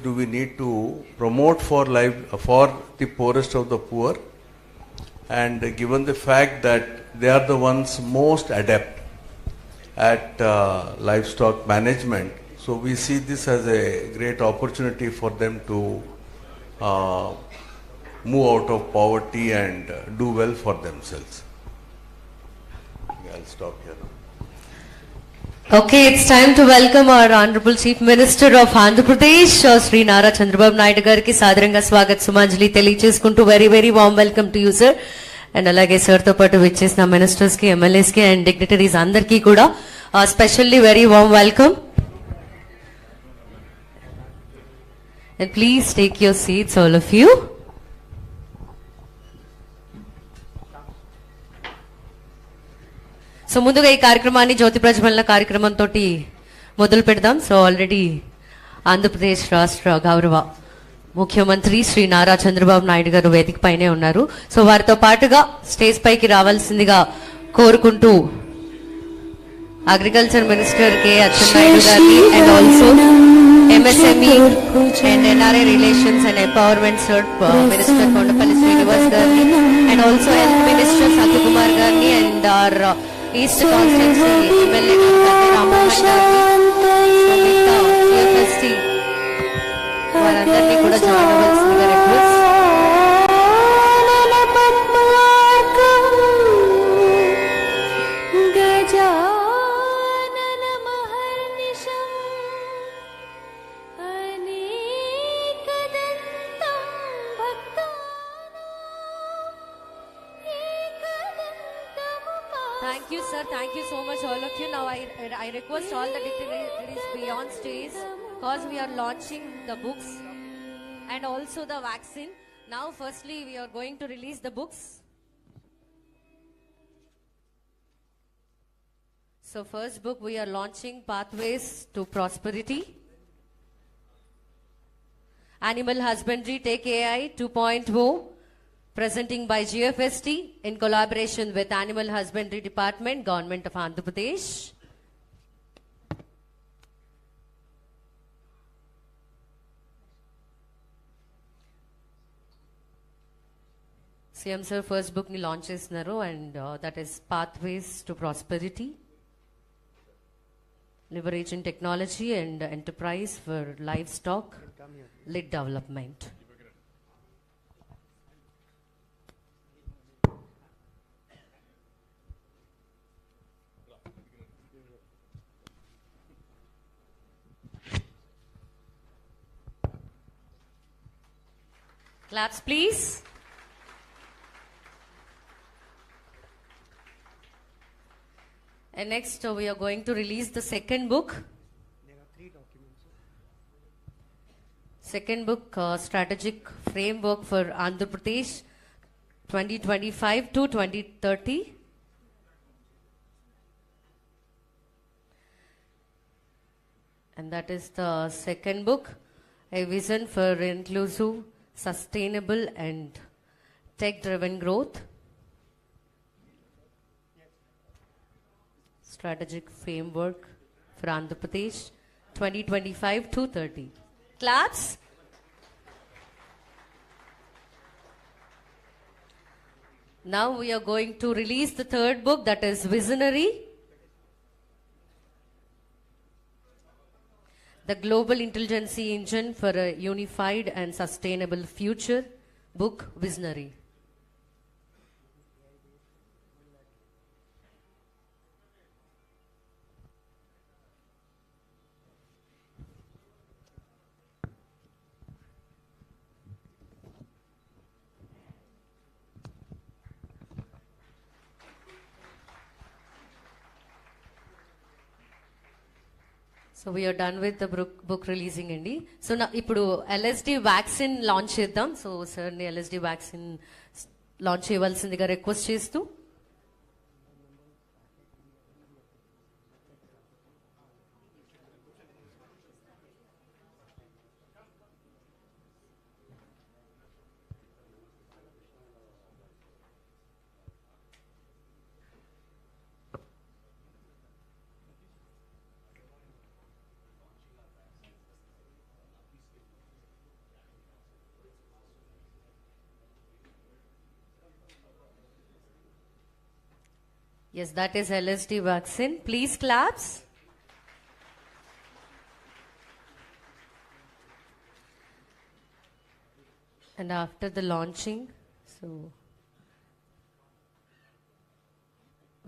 do we need to promote for the poorest of the poor, and given the fact that they are the ones most adept at livestock management, so we see this as a great opportunity for them to move out of poverty and do well for themselves. I'll stop here now. Okay, it's time to welcome our Honorable Chief Minister of Andhra Pradesh, Sri Nara Chandrababu Naidu gariki sadaranga swagat sumanjali తెలియజేసుకుంటూ very warm welcome to you, sir. And అలాగే sir తో పాటు విచ్చేసిన ministers కి, MLAs కి and dignitaries అందరికీ కూడా specially very warm welcome. And please take your seats, all of you. So ముందుగా ఈ కార్యక్రమాన్ని జ్యోతి ప్రజ్వలన కార్యక్రమంతో మొదలు పెడదాం. సో ఆల్రెడీ ఆంధ్రప్రదేశ్ రాష్ట్ర గౌరవ ముఖ్యమంత్రి శ్రీ నారా చంద్రబాబు నాయుడు గారు వేదిక పైనే ఉన్నారు. సో వారితో పాటుగా స్టేజ్ పైకి రావాల్సిందిగా కోరుకుంటూ అగ్రికల్చర్ మినిస్టర్ కె అచ్చెన్నాయుడు గారిని and also MSME and NRI relations and empowerment minister Kondapalli Srinivas గారిని and also health minister Satyakumar గారిని and our east constituency MLA Rammohan గారిని GFST వారందరినీ కూడా జాయిన్ అవ్వాల్సిందిగా request. Thank you, sir. Thank you so much, all of you. Now I request all the dignitaries beyond stage, because we are launching the books and also the vaccine. Now, firstly, we are going to release the books. So, first book we are launching, Pathways to Prosperity. Animal Husbandry Take AI 2.0. Presenting by GFST in collaboration with Animal Husbandry Department, Government of Andhra Pradesh. CM sir first book ni launch chestunnaru and that is Pathways to Prosperity. Leveraging technology and enterprise for livestock led development. Claps, please. And next, we are going to release the second book. There are 3 documents. Second book, Strategic Framework for Andhra Pradesh 2025 to 2030. And that is the second book, A Vision for Inclusive, Sustainable and Tech-Driven Growth. Strategic Framework for Andhra Pradesh 2025 to 30. Claps. Now we are going to release the third book, that is Visionary. The Global Intelligence Engine for a Unified and Sustainable Future, book Visionary. So we are done with the book releasing andi. So now ipudu LSD vaccine launch cheddam. So sir ni LSD vaccine launch cheyavalsindiga request chestu. Yes, that is LSD vaccine. Please claps. And after the launching, so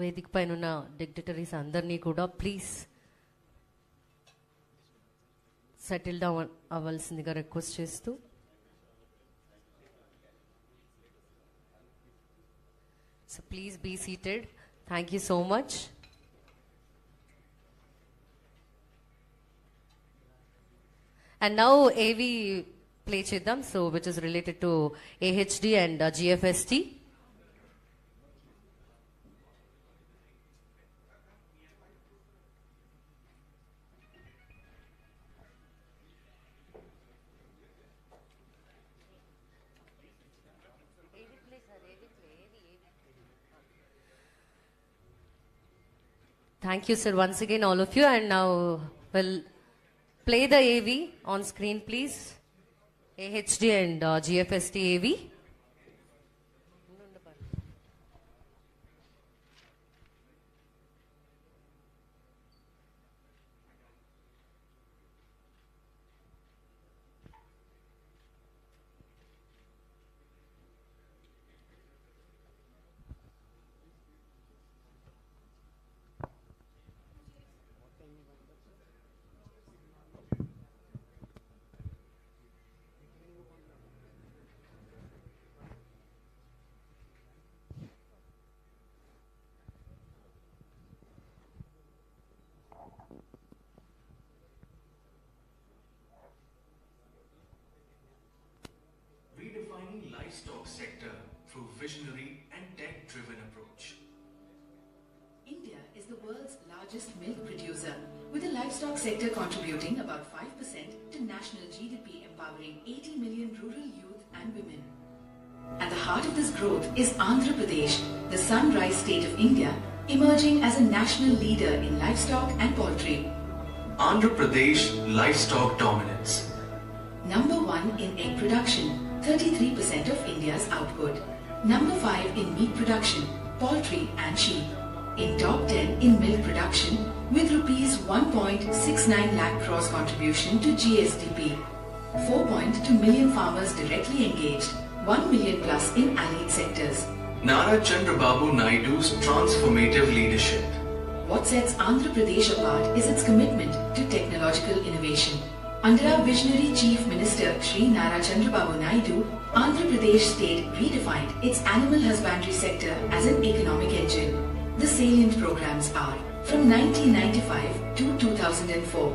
వేదిక పైన ఉన్న dignitaries అందరినీ కూడా please settle down అవ్వాల్సిందిగా request చేస్తూ so please be seated. Thank you so much. And now AV play చేద్దాం, so which is related to AHD అండ్ GFST. Thank you, sir, once again, all of you. And now we'll play the AV on screen, please. AHD and GFST AV. Redefining livestock sector through visionary and tech-driven approach. India is the world's largest milk producer, with the livestock sector contributing about 5% to national GDP, empowering 80 million rural youth and women. At the heart of this growth is Andhra Pradesh, the sunrise state of India, emerging as a national leader in livestock and poultry. Andhra Pradesh livestock dominance. Number 1 in egg production, 33% of India's output. Number 5 in meat production, poultry and sheep. In top 10 in milk production, with rupees 1.69 lakh crores contribution to GSDP. 4.2 million farmers directly engaged, 1 million plus in allied sectors. Nara Chandrababu Naidu's transformative leadership. What sets Andhra Pradesh apart is its commitment to technological innovation. Under our visionary Chief Minister Shri Nara Chandrababu Naidu, Andhra Pradesh state redefined its animal husbandry sector as an economic engine. The salient programs are from 1995 to 2004.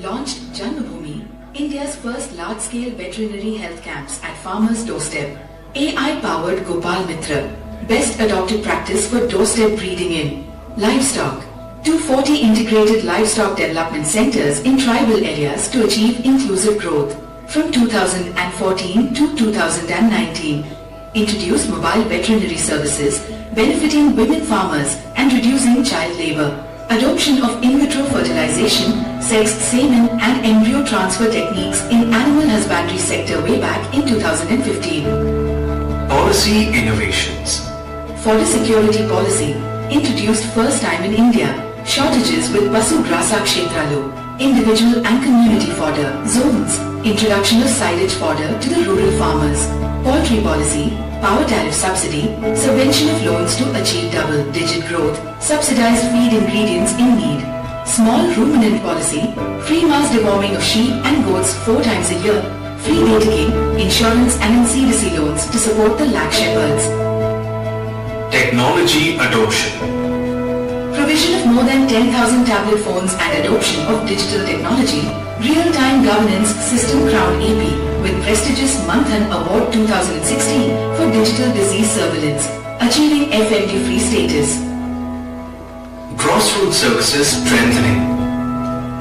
Launched Janmabhoomi, India's first large-scale veterinary health camps at farmers' doorstep. AI-powered Gopal Mitra, best adopted practice for doorstep breeding in livestock. 240 integrated livestock development centers in tribal areas to achieve inclusive growth. From 2014 to 2019, introduced mobile veterinary services benefiting women farmers and reducing child labor. Adoption of in vitro fertilization, sex, semen and embryo transfer techniques in animal husbandry sector way back in 2015. Policy innovations. Fodder security policy, introduced first time in India. Shortages with Pasu Grasa Kshetralu, individual and community fodder zones, introduction of silage fodder to the rural farmers. Poultry policy, power tariff subsidy, subvention of loans to achieve double-digit growth, subsidized feed ingredients in need. Small ruminant policy, free mass deworming of sheep and goats 4 times a year, free dataking, insurance and NCDC loans to support the lakh shepherds. Technology adoption. Provision of more than 10,000 tablet phones and adoption of digital technology, real-time governance system crowned AP with prestigious Manthan Award 2016 for digital disease surveillance, achieving FMD-free status. Grassroots services strengthening.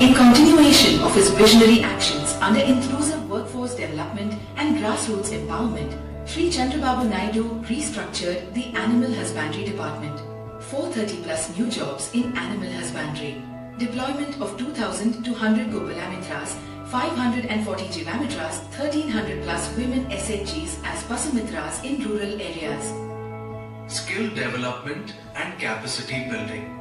In continuation of his visionary actions under inclusive workforce development and grassroots empowerment, Shri Chandrababu Naidu restructured the Animal Husbandry Department. 430 plus new jobs in animal husbandry. Deployment of 2,200 Gopalamitras, 540 Jivamitras, 1,300 plus women SHGs as Pasumitras in rural areas. skill development and capacity building.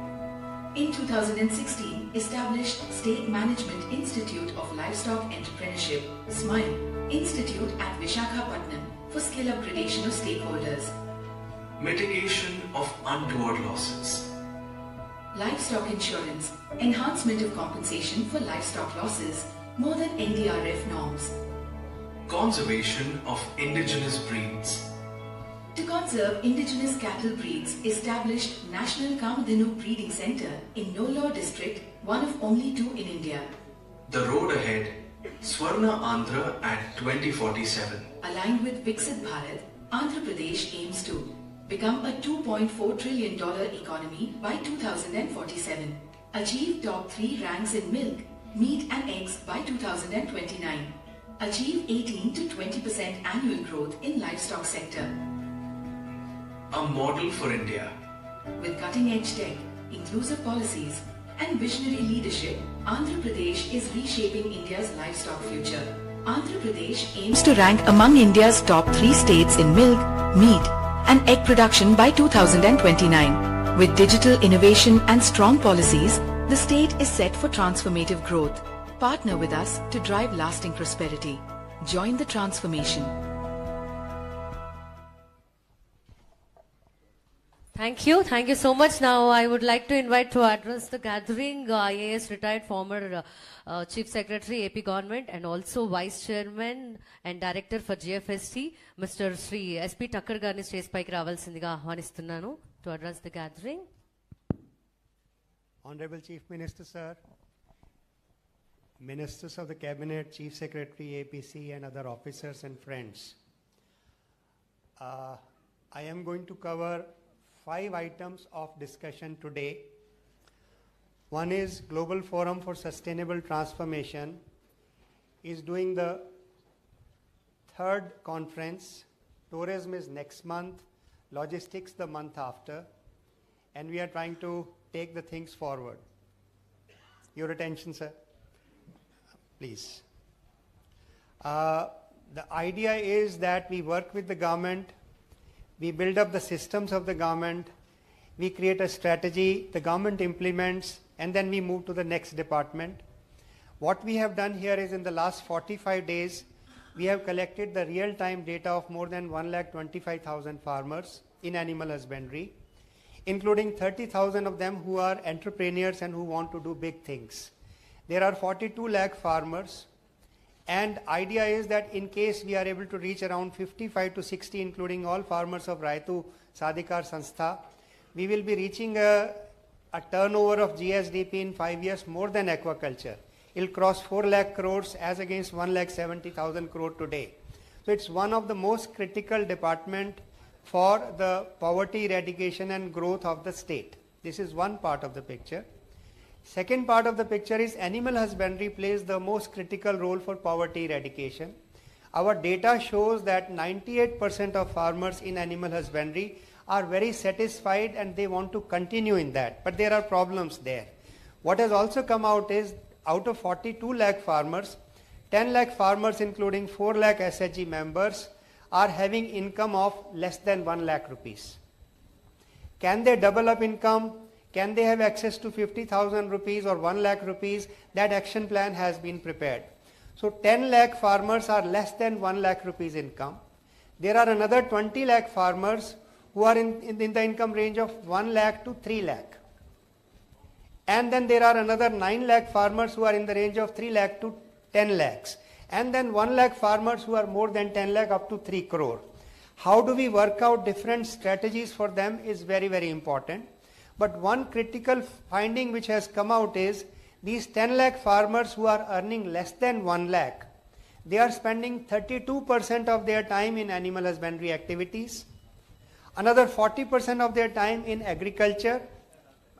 In 2016, established State Management Institute of Livestock Entrepreneurship, SMILE, Institute at Visakhapatnam for skill upgradation of stakeholders. Mitigation of untoward losses. Livestock insurance, enhancement of compensation for livestock losses, more than NDRF norms. Conservation of indigenous breeds. To conserve indigenous cattle breeds, established National Kamadhenu Breeding Centre in Nellore district, one of only 2 in India. The road ahead, Swarna Andhra at 2047. Aligned with Viksit Bharat, Andhra Pradesh aims to become a $2.4 trillion economy by 2047. Achieve top 3 ranks in milk, meat and eggs by 2029. Achieve 18 to 20% annual growth in livestock sector. A model for India. With cutting-edge tech, inclusive policies and visionary leadership, Andhra Pradesh is reshaping India's livestock future. Andhra Pradesh aims to rank among India's top 3 states in milk, meat and egg production by 2029. With digital innovation and strong policies, the state is set for transformative growth. Partner with us to drive lasting prosperity. Join the transformation. Thank you. Thank you so much. Now I would like to invite to address the gathering IAS retired former Chief Secretary AP Government and also Vice Chairman and Director for GFST, Mr. Sri SP Takkar Garni stage paiki ravalsindiga ahvanistunnanu to address the gathering. Honorable Chief Minister, sir, Ministers of the Cabinet, Chief Secretary, APC and other officers and friends. I am going to cover 5 items of discussion today. One is Global Forum for Sustainable Transformation is doing the 3rd conference. Tourism is next month, logistics the month after, and we are trying to take the things forward. Your attention, sir, please. The idea is that we work with the government, we build up the systems of the government, we create a strategy, the government implements, and then we move to the next department. What we have done here is in the last 45 days, we have collected the real-time data of more than 1,25,000 farmers in animal husbandry, including 30,000 of them who are entrepreneurs and who want to do big things. There are 42 lakh farmers, and idea is that in case we are able to reach around 55 to 60, including all farmers of Raitu Sadhikar Sanstha, we will be reaching a turnover of GSDP in 5 years more than aquaculture. It will cross 4 lakh crores as against 1,70,000 crore today. So it's one of the most critical department for the poverty eradication and growth of the state. This is one part of the picture. Second part of the picture is animal husbandry plays the most critical role for poverty eradication. Our data shows that 98% of farmers in animal husbandry are very satisfied and they want to continue in that, but there are problems there. What has also come out is out of 42 lakh farmers, 10 lakh farmers including 4 lakh SHG members are having income of less than 1 lakh rupees. Can they double up income? Can they have access to 50,000 rupees or 1 lakh rupees? That action plan has been prepared. So 10 lakh farmers are less than 1 lakh rupees income. There are another 20 lakh farmers who are in the income range of 1 lakh to 3 lakh. And then there are another 9 lakh farmers who are in the range of 3 lakh to 10 lakhs. And then 1 lakh farmers who are more than 10 lakh up to 3 crore. How do we work out different strategies for them is very, very important. But one critical finding which has come out is these 10 lakh farmers who are earning less than 1 lakh, they are spending 32% of their time in animal husbandry activities, another 40% of their time in agriculture,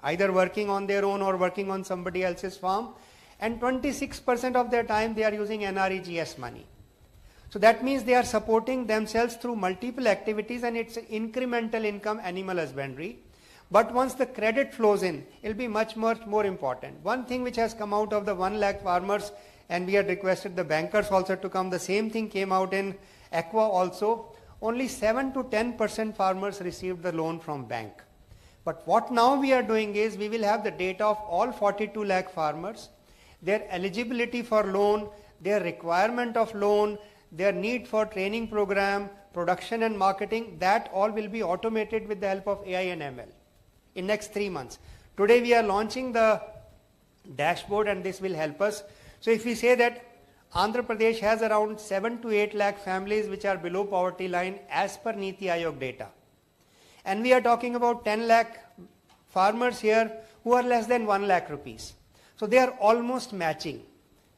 either working on their own or working on somebody else's farm, and 26% of their time they are using NREGS money. So that means they are supporting themselves through multiple activities and it's incremental income animal husbandry. But once the credit flows in, it will be much more important. One thing which has come out of the 1 lakh farmers, and we had requested the bankers also to come, the same thing came out in aqua also. only 7 to 10% farmers received the loan from bank. But what now we are doing is we will have the data of all 42 lakh farmers, their eligibility for loan, their requirement of loan, their need for training program, production and marketing. That all will be automated with the help of AI and ML in next 3 months. Today we are launching the dashboard and this will help us. So if we say that Andhra Pradesh has around 7 to 8 lakh families which are below poverty line as per Niti Aayog data. And we are talking about 10 lakh farmers here who are less than 1 lakh rupees. So they are almost matching.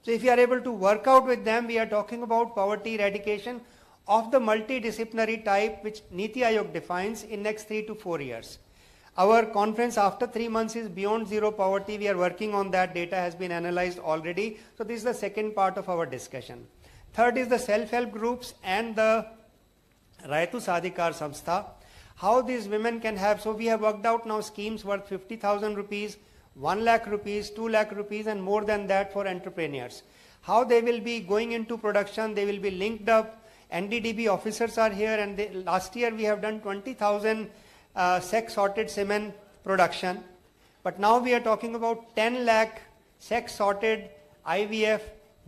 So if you are able to work out with them, we are talking about poverty eradication of the multidisciplinary type which Niti Aayog defines in next 3 to 4 years. Our conference after 3 months is beyond zero poverty. We are working on that. Data has been analyzed already. So this is the second part of our discussion. Third is the self-help groups and the Raitu Sadhikar Samstha. How these women can have, so we have worked out now schemes worth 50,000 rupees, 1 lakh rupees, 2 lakh rupees and more than that for entrepreneurs. How they will be going into production, they will be linked up. NDDB officers are here and last year we have done 20,000 sex sorted semen production. But now we are talking about 10 lakh sex sorted IVF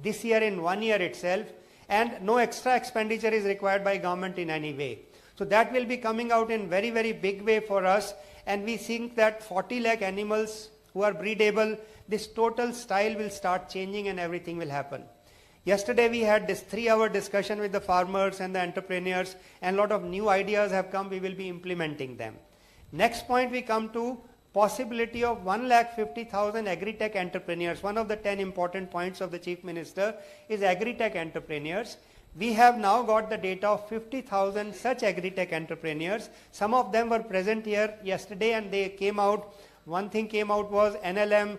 this year in 1 year itself, and no extra expenditure is required by government in any way. So that will be coming out in very, very big way for us, and we think that 40 lakh animals who are breedable, this total style will start changing and everything will happen. Yesterday we had this 3-hour discussion with the farmers and the entrepreneurs, and a lot of new ideas have come. We will be implementing them. Next point we come to possibility of 1,50,000 agri-tech entrepreneurs. One of the 10 important points of the Chief Minister is agri-tech entrepreneurs. We have now got the data of 50,000 such agri-tech entrepreneurs. Some of them were present here yesterday and they came out. One thing came out was NLM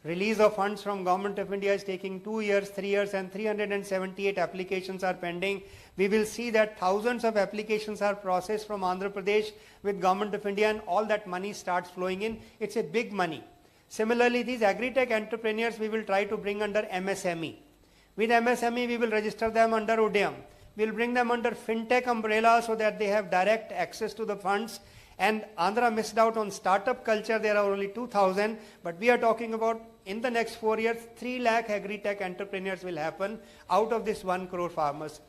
release of funds from Government of India is taking 2 years, 3 years, and 378 applications are pending. We will see that thousands of applications are processed from Andhra Pradesh with Government of India, and all that money starts flowing in. It's a big money. Similarly, these agri-tech entrepreneurs we will try to bring under MSME. With MSME, we will register them under ODM. We will bring them under FinTech umbrella so that they have direct access to the funds. And Andhra missed out on startup culture. There are only 2,000, but we are talking about in the next 4 years, 3 lakh agri-tech entrepreneurs will happen out of this 1 crore farmers.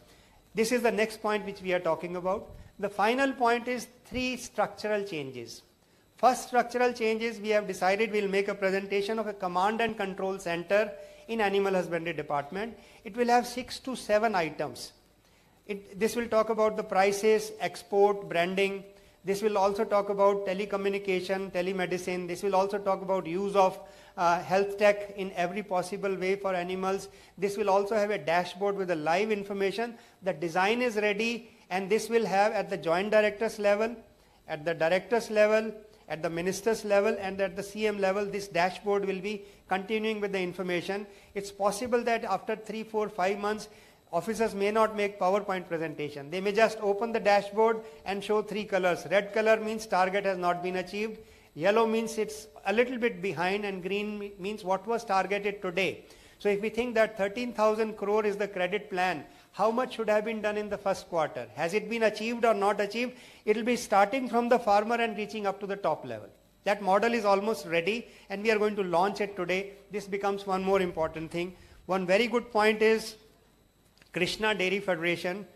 This is the next point which we are talking about. The final point is 3 structural changes. First structural change is we have decided we will make a presentation of a command and control center in Animal Husbandry Department. It will have 6 to 7 items. This will talk about the prices, export, branding. This will also talk about telecommunication, telemedicine. This will also talk about use of health tech in every possible way for animals. This will also have a dashboard with the live information. The design is ready, and this will have at the joint directors level, at the directors level, at the ministers level, and at the CM level, this dashboard will be continuing with the information. It's possible that after 3, 4, 5 months, officers may not make PowerPoint presentation. They may just open the dashboard and show 3 colors. Red color means target has not been achieved. Yellow means it's a little bit behind, and green means what was targeted today. So if we think that 13,000 crore is the credit plan, how much should have been done in the first quarter? Has it been achieved or not achieved? It will be starting from the farmer and reaching up to the top level. That model is almost ready, and we are going to launch it today. This becomes one more important thing. One very good point is Krishna Dairy Federation.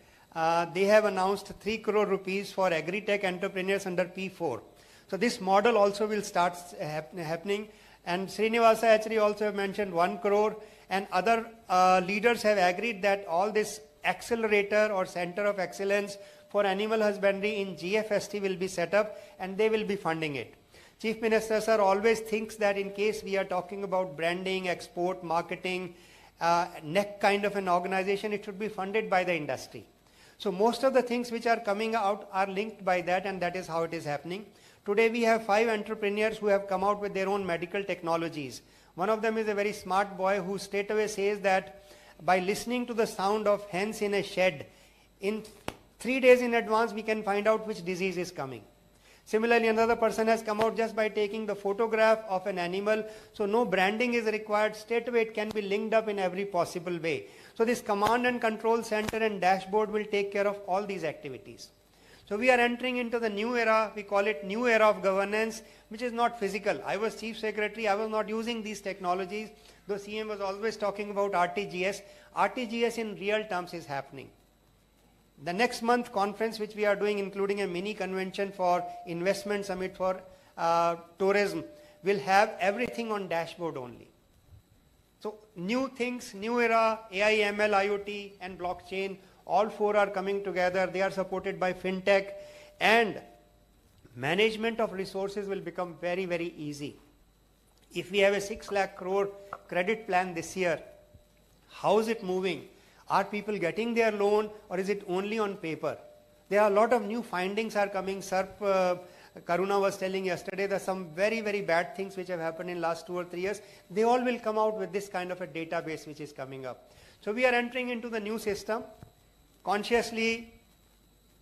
They have announced 3 crore rupees for agri-tech entrepreneurs under P4. So this model also will start happening. And Srinivasa Achari also mentioned 1 crore, and other leaders have agreed that all this accelerator or center of excellence for animal husbandry in GFST will be set up, and they will be funding it. Chief Minister sir always thinks that in case we are talking about branding, export, marketing, neck kind of an organization, it should be funded by the industry. So most of the things which are coming out are linked by that, and that is how it is happening. Today we have 5 entrepreneurs who have come out with their own medical technologies. One of them is a very smart boy who straight away says that by listening to the sound of hens in a shed, in 3 days in advance we can find out which disease is coming. Similarly, another person has come out just by taking the photograph of an animal. So no branding is required. Straight away it can be linked up in every possible way. So this command and control center and dashboard will take care of all these activities. So we are entering into the new era. We call it new era of governance, which is not physical. I was chief secretary. I was not using these technologies. Though CM was always talking about RTGS. RTGS in real terms is happening. The next month conference which we are doing, including a mini convention for investment summit for tourism, will have everything on dashboard only. So new things, new era, AI, ML, IoT and blockchain, all four are coming together. They are supported by fintech, and management of resources will become very, very easy. If we have a 6 lakh crore credit plan this year, how is it moving? Are people getting their loan, or is it only on paper? There are a lot of new findings are coming. SERP Karuna was telling yesterday that some very, very bad things which have happened in last 2 or 3 years, they all will come out with this kind of a database which is coming up. So we are entering into the new system. Consciously,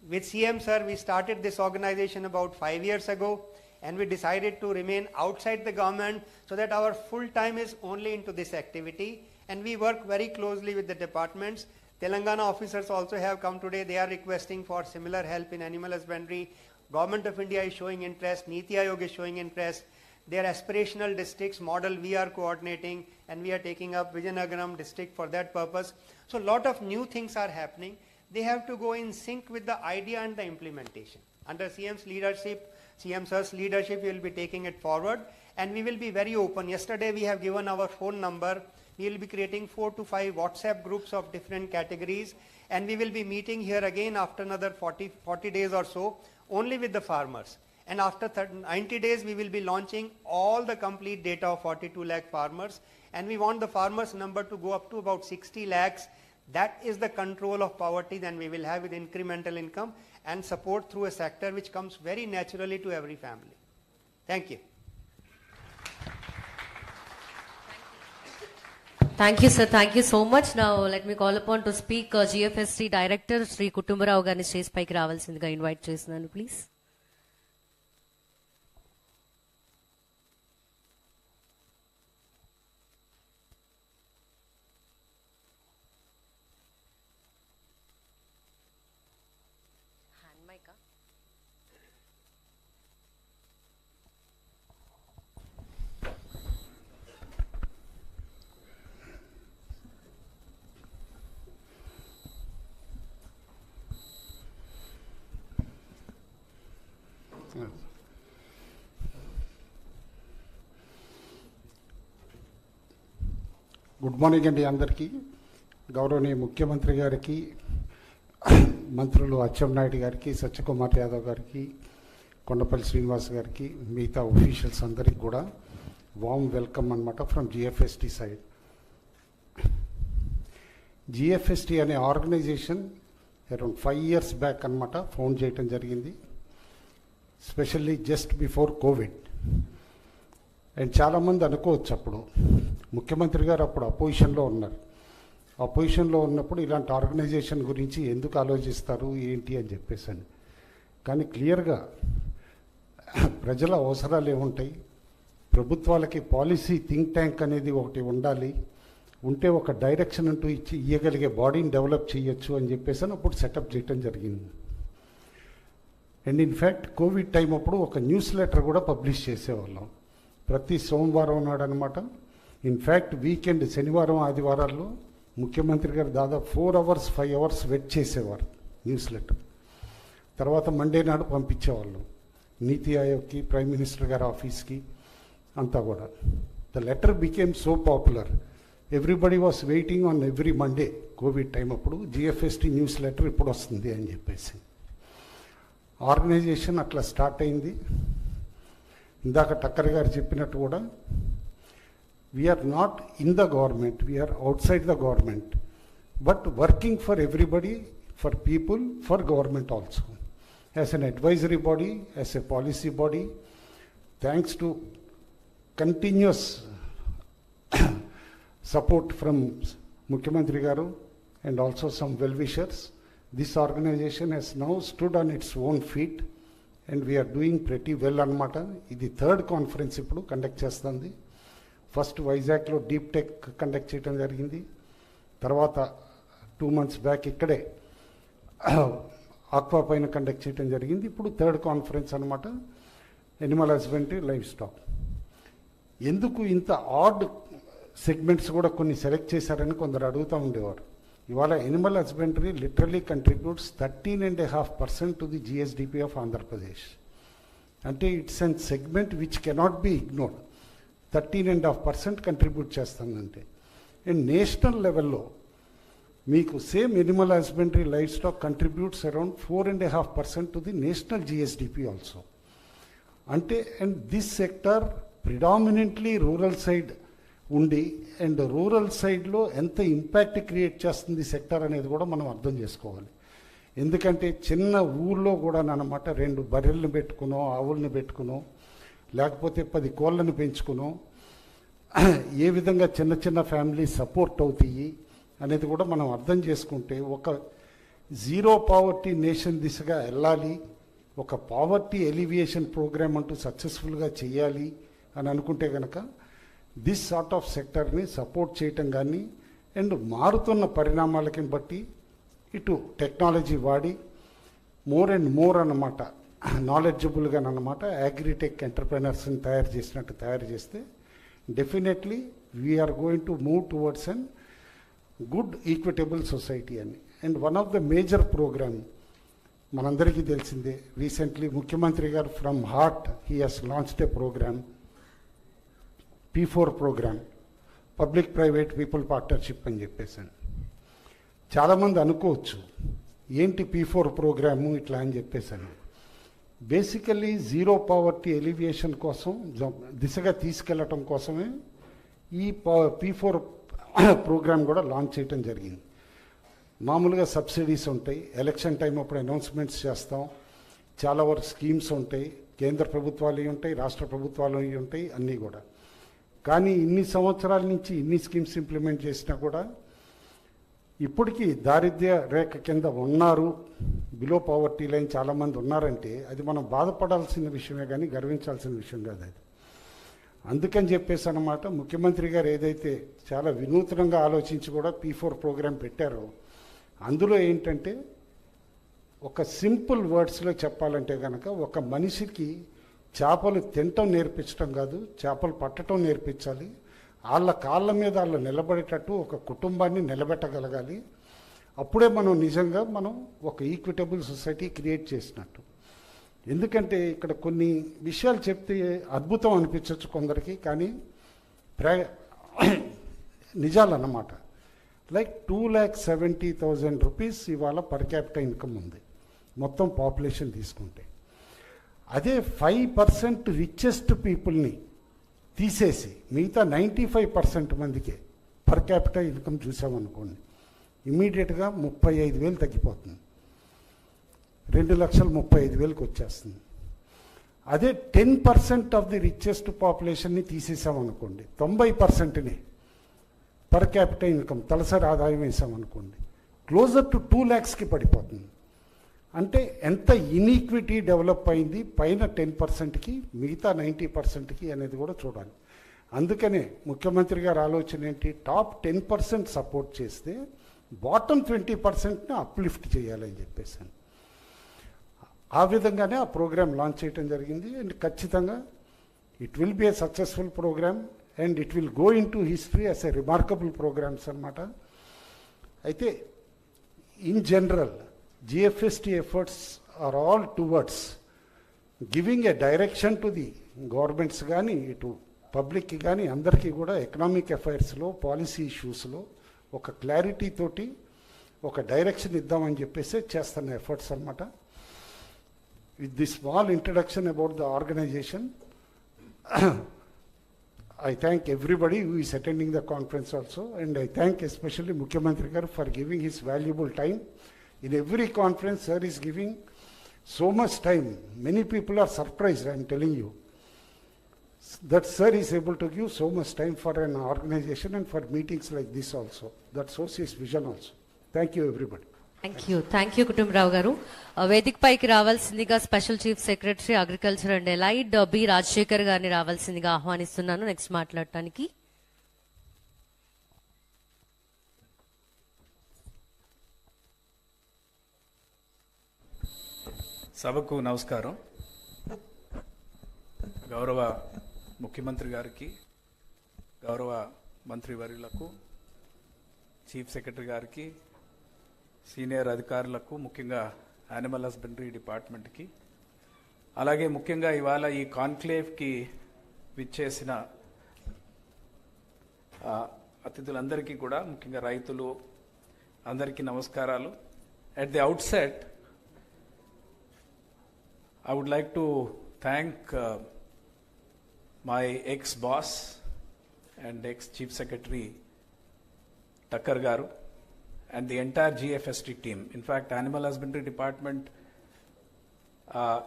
with CM sir, we started this organization about 5 years ago, and we decided to remain outside the government so that our full time is only into this activity, and we work very closely with the departments. Telangana officers also have come today. They are requesting for similar help in animal husbandry. Government of India is showing interest. Niti Aayog is showing interest. Their aspirational districts model we are coordinating, and we are taking up Vizianagaram district for that purpose. So a lot of new things are happening. They have to go in sync with the idea and the implementation. Under CM's leadership, CM sir's leadership, we will be taking it forward, and we will be very open. Yesterday we have given our phone number. We will be creating 4 to 5 WhatsApp groups of different categories, and we will be meeting here again after another 40 days or so, only with the farmers. And after 90 days, we will be launching all the complete data of 42 lakh farmers, and we want the farmers number to go up to about 60 lakhs. That is the control of poverty that we will have with incremental income and support through a sector which comes very naturally to every family. Thank you. Thank you, sir. Thank you so much. Now, let me call upon to speak GFST Director, Sri Kutumbarao Garini stage paiki ravalsindiga invite chestunnanu, please. Good morning అండి అందరికీ. గౌరవనీయ ముఖ్యమంత్రి గారికి, మంత్రులు అచ్చెన్నాయుడు గారికి, సత్యకుమార్ యాదవ్ గారికి, కొండపల్లి శ్రీనివాస్ గారికి, మిగతా ఒఫీషియల్స్ అందరికి కూడా వామ్ వెల్కమ్ అనమాట ఫ్రమ్ జిఎఫ్ఎస్టీ సైడ్. జిఎఫ్ఎస్టీ అనే ఆర్గనైజేషన్ అరౌండ్ 5 years బ్యాక్ అనమాట ఫౌండ్ చేయటం జరిగింది, specially just before Covid. And చాలామంది అనుకోవచ్చు, అప్పుడు ముఖ్యమంత్రి గారు అప్పుడు అపోజిషన్లో ఉన్నారు. అపోజిషన్లో ఉన్నప్పుడు ఇలాంటి ఆర్గనైజేషన్ గురించి ఎందుకు ఆలోచిస్తారు ఏంటి అని చెప్పేసాను. కానీ క్లియర్గా ప్రజల అవసరాలు ఏముంటాయి, ప్రభుత్వాలకి పాలసీ థింక్ ట్యాంక్ అనేది ఒకటి ఉండాలి, ఉంటే ఒక డైరెక్షన్ అంటూ ఇవ్వగలిగే బాడీని డెవలప్ చేయొచ్చు అని చెప్పేసి అప్పుడు సెటప్ చేయటం జరిగింది. అండ్ ఇన్ఫ్యాక్ట్ కోవిడ్ టైం అప్పుడు ఒక న్యూస్ లెటర్ కూడా పబ్లిష్ చేసేవాళ్ళం ప్రతి సోమవారం నాడు అనమాట. ఇన్ఫ్యాక్ట్ వీకెండ్ శనివారం ఆదివారాల్లో ముఖ్యమంత్రి గారు దాదాపు 4 hours 5 hours వెయిట్ చేసేవారు న్యూస్ లెటర్. తర్వాత మండే నాడు పంపించేవాళ్ళు నీతి ఆయోగ్కి, ప్రైమ్ మినిస్టర్ గారి ఆఫీస్కి అంతా కూడా. The letter became so popular, everybody was waiting on every Monday. Covid time అప్పుడు జిఎఫ్ఎస్టీ న్యూస్ లెటర్ ఇప్పుడు వస్తుంది అని చెప్పేసి ఆర్గనైజేషన్ అట్లా స్టార్ట్ అయింది. ఇందాక టక్కర్ గారు చెప్పినట్టు కూడా we're not in the government, we're outside the government, but working for everybody, for people, for government also, as an advisory body, as a policy body. Thanks to continuous support from Mukhyamantri Garu and also some well-wishers, this organization has now stood on its own feet and we're doing pretty well అనమాట. ఇది third conference ఇప్పుడు conduct చేస్తుంది. First వైజాగ్లో deep tech conduct చేయడం జరిగింది. తర్వాత 2 months back ఇక్కడే aqua పైన కండక్ట్ చేయడం జరిగింది. ఇప్పుడు థర్డ్ కాన్ఫరెన్స్ అనమాట, ఎనిమల్ హస్బెండరీ, లైవ్ స్టాక్. ఎందుకు ఇంత ఆడ్ సెగ్మెంట్స్ కూడా కొన్ని సెలెక్ట్ చేశారని కొందరు అడుగుతూ ఉండేవారు. ఇవాళ animal husbandry literally contributes 13.5% to the GSDP of Andhra Pradesh. అంటే it's and segment which cannot be ignored. 13.5% contribute చేస్తుందంటే. అండ్ నేషనల్ లెవెల్లో మీకు same animal husbandry, livestock contributes around 4.5% to the national GSDP also. అంటే and this sector predominantly rural side ఉండి and rural సైడ్లో ఎంత impact create చేస్తుంది sector అనేది కూడా మనం అర్థం చేసుకోవాలి. ఎందుకంటే చిన్న ఊళ్ళో కూడా అన్నమాట 2 బర్రెలను పెట్టుకునో, ఆవుల్ని పెట్టుకునో, లేకపోతే 10 కోళ్ళని పెంచుకునో ఏ విధంగా చిన్న చిన్న ఫ్యామిలీ సపోర్ట్ అవుతాయి అనేది కూడా మనం అర్థం చేసుకుంటే ఒక జీరో పావర్టీ నేషన్ దిశగా వెళ్ళాలి, ఒక పావర్టీ ఎలివియేషన్ ప్రోగ్రామ్ అంటూ సక్సెస్ఫుల్గా చేయాలి అని అనుకుంటే కనుక దిస్ సార్ట్ ఆఫ్ సెక్టర్ని సపోర్ట్ చేయటం కానీ అండ్ మారుతున్న పరిణామాలకి బట్టి ఇటు టెక్నాలజీ వాడి మోర్ అండ్ మోర్ అన్నమాట నాలెడ్జబుల్గా అన్నమాట అగ్రిటెక్ ఎంటర్ప్రెనర్స్ని తయారు చేస్తే definitely we are going to move towards and good equitable society అని. And one of the major program మనందరికీ తెలిసిందే, రీసెంట్లీ ముఖ్యమంత్రి గారు from heart he has launched a program, P4 program, public private people partnership అని చెప్పేసాను. చాలామంది అనుకోవచ్చు ఏంటి P4 ప్రోగ్రాము ఇట్లా అని చెప్పేసాను. బేసికలీ జీరో పావర్టీ ఎలివియేషన్ కోసం దిశగా తీసుకెళ్ళటం కోసమే ఈ P4 ప్రోగ్రామ్ కూడా లాంచ్ చేయటం జరిగింది. మామూలుగా సబ్సిడీస్ ఉంటాయి, ఎలక్షన్ టైం అప్పుడు అనౌన్స్మెంట్స్ చేస్తాం, చాలా వరకు స్కీమ్స్ ఉంటాయి, కేంద్ర ప్రభుత్వాలు ఉంటాయి, రాష్ట్ర ప్రభుత్వాలు ఉంటాయి, అన్నీ కూడా. కానీ ఇన్ని సంవత్సరాల నుంచి ఇన్ని స్కీమ్స్ ఇంప్లిమెంట్ చేసినా కూడా ఇప్పటికీ దారిద్ర్య రేఖ కింద ఉన్నారు, బిలో పావర్టీ లైన్ చాలామంది ఉన్నారంటే అది మనం బాధపడాల్సిన విషయమే కానీ గర్వించాల్సిన విషయం కాదు అది. అందుకని చెప్పేసి అన్నమాట ముఖ్యమంత్రి గారు ఏదైతే చాలా వినూత్నంగా ఆలోచించి కూడా P4 ప్రోగ్రాం పెట్టారో అందులో ఏంటంటే ఒక సింపుల్ వర్డ్స్లో చెప్పాలంటే కనుక ఒక మనిషికి చేపలు తినటం నేర్పించడం కాదు, చేపలు పట్టడం నేర్పించాలి, వాళ్ళ కాళ్ళ మీద వాళ్ళు నిలబడేటట్టు ఒక కుటుంబాన్ని నిలబెట్టగలగాలి. అప్పుడే మనం నిజంగా ఒక ఈక్విటబుల్ సొసైటీ క్రియేట్ చేసినట్టు. ఎందుకంటే ఇక్కడ కొన్ని విషయాలు చెప్తే అద్భుతం అనిపించవచ్చు కొందరికి, కానీ నిజాలన్నమాట. లైక్ 2,70,000 రూపీస్ ఇవాళ పర్ క్యాపిటల్ ఇన్కమ్ ఉంది మొత్తం పాపులేషన్ తీసుకుంటే. అదే 5% రిచెస్ట్ పీపుల్ని తీసేసి మిగతా 95% మందికి పర్ క్యాపిటల్ ఇన్కమ్ చూసామనుకోండి, ఇమీడియట్గా 35,000 తగ్గిపోతుంది, 2,35,000కి వచ్చేస్తుంది. అదే 10% ఆఫ్ ది రిచెస్ట్ పాపులేషన్ని తీసేసామనుకోండి, 90%ని పర్ క్యాపిటల్ ఇన్కమ్ తలసరి ఆదాయం వేసామనుకోండి, క్లోజర్ టు 2 lakhsకి పడిపోతుంది. అంటే ఎంత ఇన్ఈక్విటీ డెవలప్ అయింది పైన 10%కి మిగతా 90%కి అనేది కూడా చూడాలి. అందుకనే ముఖ్యమంత్రి గారి ఆలోచన ఏంటి, టాప్ 10% సపోర్ట్ చేస్తే బాటమ్ 20%ని అప్లిఫ్ట్ చేయాలని చెప్పేసాను. ఆ విధంగానే ఆ ప్రోగ్రామ్ లాంచ్ చేయడం జరిగింది. అండ్ ఖచ్చితంగా it will be a successful programme and it will go into history as a remarkable programmes అనమాట. అయితే in general GFST efforts are all towards giving a direction to the governments కానీ ఇటు పబ్లిక్కి కానీ అందరికీ కూడా economic అఫైర్స్లో policy ఇష్యూస్లో ఒక clarity తోటి ఒక డైరెక్షన్ ఇద్దామని చెప్పేసి చేస్తున్న ఎఫర్ట్స్ అనమాట. With the small introduction about the organisation, I thank everybody who is attending the conference also, and I thank especially Mukhyamantri Garu for giving his valuable time. In every conference, sir is giving so much time. Many people are surprised, I am telling you, that sir is able to give so much time for an organization and for meetings like this also. That shows his vision also. Thank you, everybody. Thank you Kutumbarao గారు. వేదిక పైకి రావాల్సిందిగా special chief secretary agriculture and allied B Rajasekhar గారిని రావాల్సిందిగా ఆహ్వానిస్తున్నాను next మాట్లాడటానికి. సభకు నమస్కారం. గౌరవ ముఖ్యమంత్రి గారికి, గౌరవ మంత్రివర్యులకు, చీఫ్ సెక్రటరీ గారికి, సీనియర్ అధికారులకు, ముఖ్యంగా యానిమల్ హస్బెండరీ డిపార్ట్మెంట్కి, అలాగే ముఖ్యంగా ఇవాళ ఈ కాన్క్లేవ్కి విచ్చేసిన అతిథులందరికీ కూడా, ముఖ్యంగా రైతులు అందరికీ నమస్కారాలు. At the outset, I would like to thank my ex-boss and ex-chief secretary Tucker Garu and the entire GFST team. In fact, Animal Husbandry Department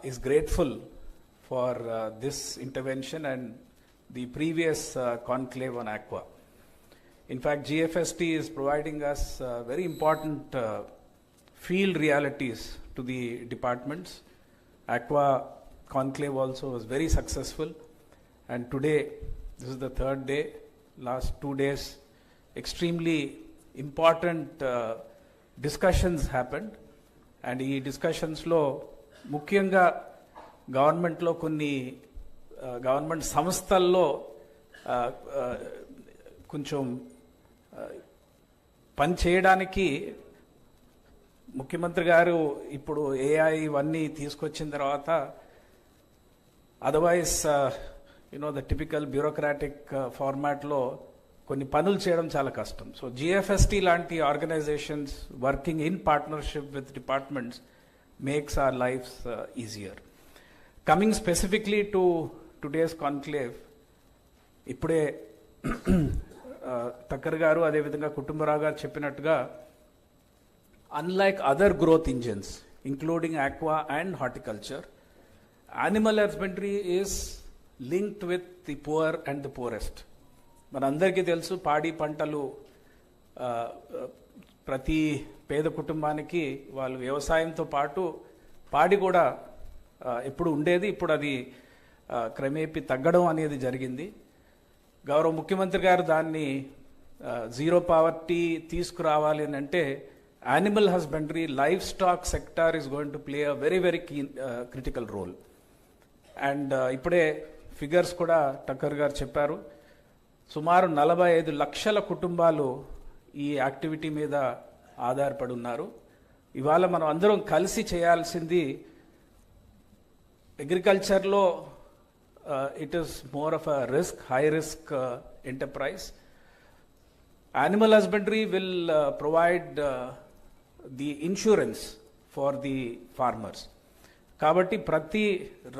is grateful for this intervention and the previous conclave on aqua. In fact, GFST is providing us very important field realities to the departments. Aqua conclave also was very successful, and today, this is the third day, last 2 days, extremely important discussions happened, and ఈ discussionsలో ముఖ్యంగా గవర్నమెంట్లో కొన్ని government సంస్థల్లో కొంచెం పని చేయడానికి ముఖ్యమంత్రి గారు ఇప్పుడు ఏఐ ఇవన్నీ తీసుకొచ్చిన తర్వాత అదర్వైజ్ ద టిపికల్ బ్యూరోక్రాటిక్ ఫార్మాట్లో కొన్ని పనులు చేయడం చాలా కష్టం. సో GFST లాంటి organisations working in partnership with departments makes our lifes easier. Coming specifically to today's conclave, ఇప్పుడే తక్కర్ గారు అదేవిధంగా కుటుంబరావు గారు చెప్పినట్టుగా, unlike other growth engines, including aqua and horticulture, animal husbandry is linked with the poor and the poorest. మనందరికీ తెలుసు, పాడి పంటలు ప్రతి పేద కుటుంబానికి వాళ్ళు వ్యవసాయంతో పాటు పాడి కూడా ఎప్పుడు ఉండేది. ఇప్పుడు అది క్రమేపీ తగ్గడం అనేది జరిగింది. గౌరవ ముఖ్యమంత్రి గారు దాన్ని జీరో పావర్టీ తీసుకురావాలి అని అంటే animal husbandry, livestock sector is going to play a very, very key, critical role. And ఇప్పుడే ఫిగర్స్ కూడా టక్కర్ గారు చెప్పారు. సుమారు 45 లక్షల కుటుంబాలు ఈ యాక్టివిటీ మీద ఆధారపడి ఉన్నారు. ఇవాళ మనం అందరం కలిసి చేయాల్సింది, అగ్రికల్చర్లో it is more of a risk, high risk enterprise. Animal husbandry will provide the insurance for the farmers. కాబట్టి ప్రతి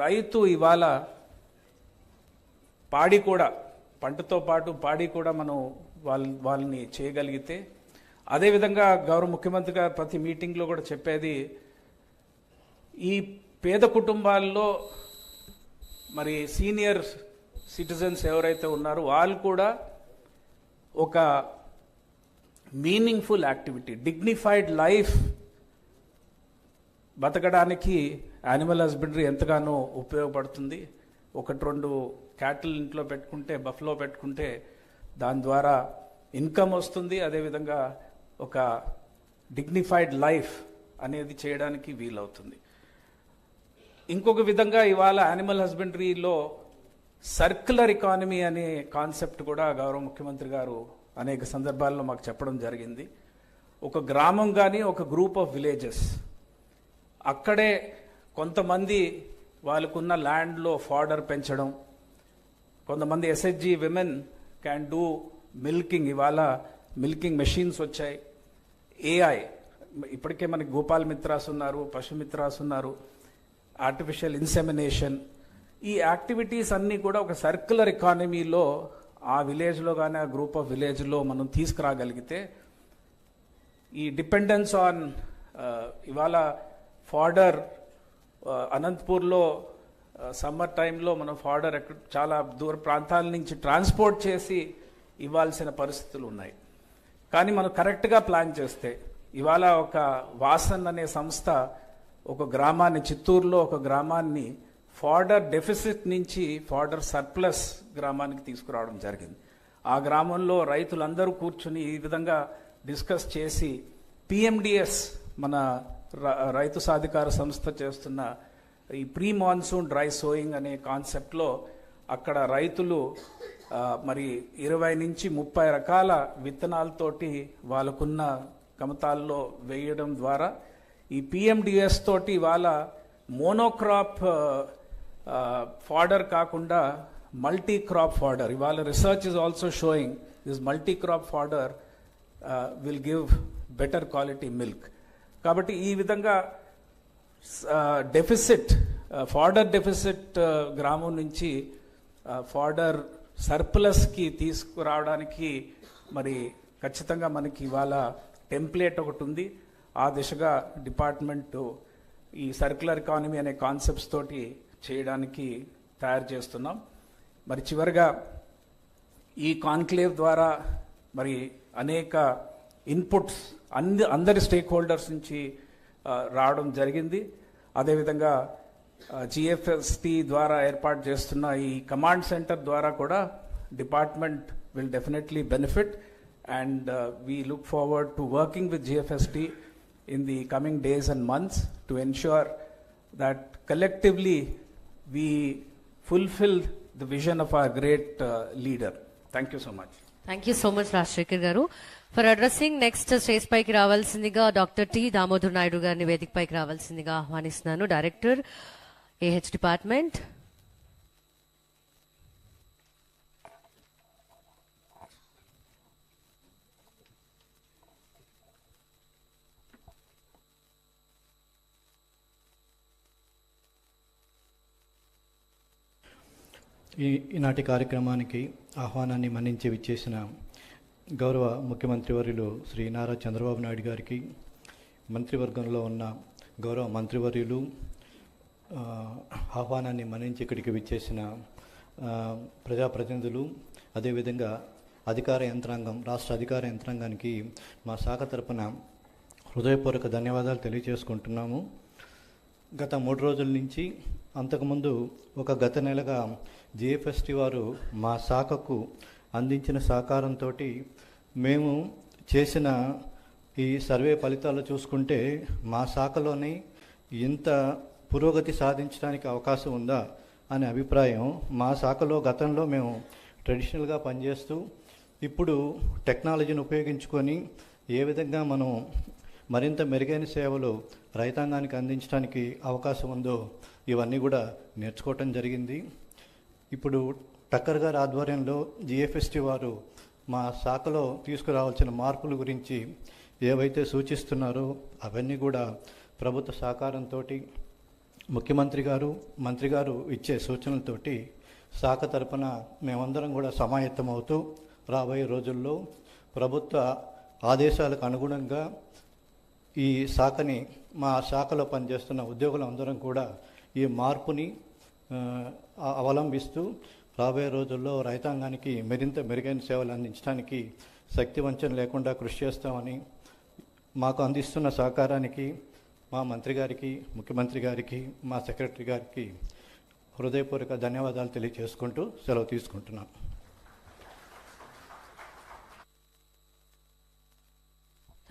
రైతు ఇవాళ పాడి కూడా, పంటతో పాటు పాడి కూడా మనం వాళ్ళని చేయగలిగితే, అదేవిధంగా గౌరవ ముఖ్యమంత్రి గారు ప్రతి మీటింగ్లో కూడా చెప్పేది, ఈ పేద కుటుంబాల్లో మరి సీనియర్ సిటిజన్స్ ఎవరైతే ఉన్నారో వాళ్ళు కూడా ఒక మీనింగ్ఫుల్ యాక్టివిటీ, డిగ్నిఫైడ్ లైఫ్ బతకడానికి యానిమల్ హస్బెండరీ ఎంతగానో ఉపయోగపడుతుంది. 1-2 క్యాటిల్ ఇంట్లో పెట్టుకుంటే, బఫ్లో పెట్టుకుంటే దాని ద్వారా ఇన్కమ్ వస్తుంది. అదేవిధంగా ఒక డిగ్నిఫైడ్ లైఫ్ అనేది చేయడానికి వీలవుతుంది. ఇంకొక విధంగా ఇవాళ యానిమల్ హస్బెండరీలో సర్క్యులర్ ఎకానమీ అనే కాన్సెప్ట్ కూడా గౌరవ ముఖ్యమంత్రి గారు అనేక సందర్భాల్లో మాకు చెప్పడం జరిగింది. ఒక గ్రామం కానీ, ఒక గ్రూప్ ఆఫ్ విలేజెస్, అక్కడే కొంతమంది వాళ్ళకున్న ల్యాండ్లో ఫాడర్ పెంచడం, కొంతమంది SHG women can do milking. ఇవాళ మిల్కింగ్ మెషిన్స్ వచ్చాయి. AI, ఇప్పటికే మనకి గోపాల్ మిత్రాస్ ఉన్నారు, పశుమిత్రాస్ ఉన్నారు, ఆర్టిఫిషియల్ ఇన్సెమినేషన్. ఈ యాక్టివిటీస్ అన్నీ కూడా ఒక సర్క్యులర్ ఎకానమీలో ఆ విలేజ్లో కానీ, ఆ గ్రూప్ ఆఫ్ విలేజ్లో మనం తీసుకురాగలిగితే, ఈ డిపెండెన్స్ ఆన్ ఇవాళ ఫాడర్ అనంతపూర్లో సమ్మర్ టైంలో మనం ఫాడర్ చాలా దూర ప్రాంతాల నుంచి ట్రాన్స్పోర్ట్ చేసి ఇవ్వాల్సిన పరిస్థితులు ఉన్నాయి. కానీ మనం కరెక్ట్గా ప్లాన్ చేస్తే, ఇవాళ ఒక వాసన్ అనే సంస్థ ఒక గ్రామాన్ని, చిత్తూరులో ఒక గ్రామాన్ని ఫాడర్ డెఫిసిట్ నుంచి ఫాడర్ సర్ప్లస్ గ్రామానికి తీసుకురావడం జరిగింది. ఆ గ్రామంలో రైతులందరూ కూర్చుని ఈ విధంగా డిస్కస్ చేసి PMDS మన రైతు సాధికార సంస్థ చేస్తున్న ఈ ప్రీ మాన్సూన్ డ్రై సోయింగ్ అనే కాన్సెప్ట్లో అక్కడ రైతులు మరి 20 నుంచి 30 రకాల విత్తనాలతోటి వాళ్ళకున్న కమతాల్లో వేయడం ద్వారా ఈ PMDS తోటి వాళ్ళ మోనోక్రాప్ ఫాడర్ కాకుండా మల్టీ క్రాప్ ఫాడర్, ఇవాళ research is also sowing this multi crop fodder will give better quality milk. కాబట్టి ఈ విధంగా డెఫిసిట్, ఫాడర్ డెఫిసిట్ గ్రామం నుంచి ఫాడర్ సర్ప్లస్కి తీసుకురావడానికి మరి ఖచ్చితంగా మనకి ఇవాళ టెంప్లేట్ ఒకటి ఉంది. ఆ దిశగా డిపార్ట్మెంట్ ఈ సర్క్యులర్ ఎకానమీ అనే కాన్సెప్ట్స్ తోటి చేయడానికి తయారు చేస్తున్నాం. మరి చివరిగా ఈ కాన్క్లేవ్ ద్వారా మరి అనేక ఇన్పుట్స్ అందరి స్టేక్ హోల్డర్స్ నుంచి రావడం జరిగింది. అదేవిధంగా GFST ద్వారా ఏర్పాటు చేస్తున్న ఈ కమాండ్ సెంటర్ ద్వారా కూడా department will definitely benefit, and we look forward to working with GFST in the coming days and months to ensure that collectively we fulfill the vision of our great leader. Thank you so much. Thank you so much, Rajshekhar garu. For addressing next stage paiki ravalsindiga Dr. T. Damodar Naidu garni vedik paiki ravalsindiga ahvanistunanu. Director AH Department. ఈనాటి కార్యక్రమానికి ఆహ్వానాన్ని మన్నించి విచ్చేసిన గౌరవ ముఖ్యమంత్రి వర్యులు శ్రీ నారా చంద్రబాబు నాయుడు గారికి, మంత్రివర్గంలో ఉన్న గౌరవ మంత్రివర్యులు, ఆహ్వానాన్ని మన్నించి ఇక్కడికి విచ్చేసిన ప్రజాప్రతినిధులు, అదేవిధంగా అధికార యంత్రాంగం, రాష్ట్ర అధికార యంత్రాంగానికి మా శాఖ తరపున హృదయపూర్వక ధన్యవాదాలు తెలియజేసుకుంటున్నాము. గత 3 రోజుల నుంచి, అంతకుముందు ఒక గత నెలగా GFST వారు మా శాఖకు అందించిన సహకారంతో మేము చేసిన ఈ సర్వే ఫలితాలు చూసుకుంటే మా శాఖలోనే ఇంత పురోగతి సాధించడానికి అవకాశం ఉందా అనే అభిప్రాయం. మా శాఖలో గతంలో మేము ట్రెడిషనల్గా పనిచేస్తూ ఇప్పుడు టెక్నాలజీని ఉపయోగించుకొని ఏ విధంగా మనం మరింత మెరుగైన సేవలు రైతాంగానికి అందించడానికి అవకాశం ఉందో ఇవన్నీ కూడా నేర్చుకోవటం జరిగింది. ఇప్పుడు టక్కర్ గారి ఆధ్వర్యంలో GFST వారు మా శాఖలో తీసుకురావాల్సిన మార్పుల గురించి ఏవైతే సూచిస్తున్నారో అవన్నీ కూడా ప్రభుత్వ సహకారంతో, ముఖ్యమంత్రి గారు, మంత్రి గారు ఇచ్చే సూచనలతోటి శాఖ తరపున మేమందరం కూడా సమాయత్తమవుతూ రాబోయే రోజుల్లో ప్రభుత్వ ఆదేశాలకు అనుగుణంగా ఈ శాఖని, మా శాఖలో పనిచేస్తున్న ఉద్యోగులందరం కూడా ఈ మార్పుని అవలంబిస్తూ రాబోయే రోజుల్లో రైతాంగానికి మరింత మెరుగైన సేవలు అందించడానికి శక్తి వంచన లేకుండా కృషి చేస్తామని, మాకు అందిస్తున్న సహకారానికి మా మంత్రి గారికి, ముఖ్యమంత్రి గారికి, మా సెక్రటరీ గారికి హృదయపూర్వక ధన్యవాదాలు తెలియజేసుకుంటూ సెలవు తీసుకుంటున్నాను.